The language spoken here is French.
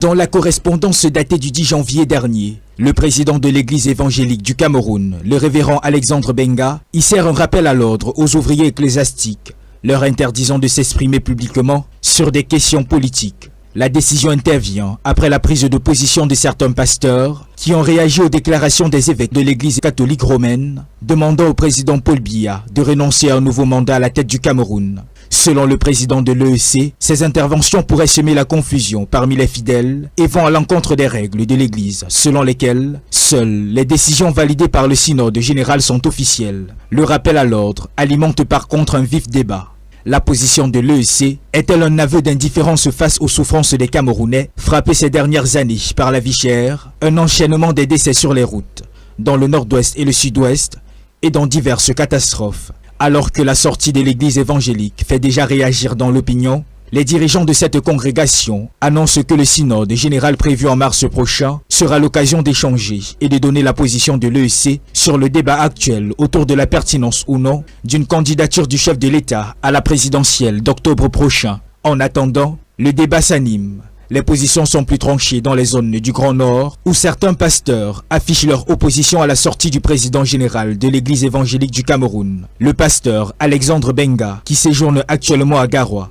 Dans la correspondance datée du 10 janvier dernier, le président de l'église évangélique du Cameroun, le révérend Alexandre Benga, y sert un rappel à l'ordre aux ouvriers ecclésiastiques, leur interdisant de s'exprimer publiquement sur des questions politiques. La décision intervient après la prise de position de certains pasteurs qui ont réagi aux déclarations des évêques de l'église catholique romaine, demandant au président Paul Biya de renoncer à un nouveau mandat à la tête du Cameroun. Selon le président de l'EEC, ces interventions pourraient semer la confusion parmi les fidèles et vont à l'encontre des règles de l'Église, selon lesquelles seules les décisions validées par le synode général sont officielles. Le rappel à l'ordre alimente par contre un vif débat. La position de l'EEC est-elle un aveu d'indifférence face aux souffrances des Camerounais, frappés ces dernières années par la vie chère, un enchaînement des décès sur les routes, dans le nord-ouest et le sud-ouest, et dans diverses catastrophes? Alors que la sortie de l'église évangélique fait déjà réagir dans l'opinion, les dirigeants de cette congrégation annoncent que le synode général prévu en mars prochain sera l'occasion d'échanger et de donner la position de l'EEC sur le débat actuel autour de la pertinence ou non d'une candidature du chef de l'État à la présidentielle d'octobre prochain. En attendant, le débat s'anime. Les positions sont plus tranchées dans les zones du Grand Nord, où certains pasteurs affichent leur opposition à la sortie du président général de l'église évangélique du Cameroun, le pasteur Alexandre Benga, qui séjourne actuellement à Garoua.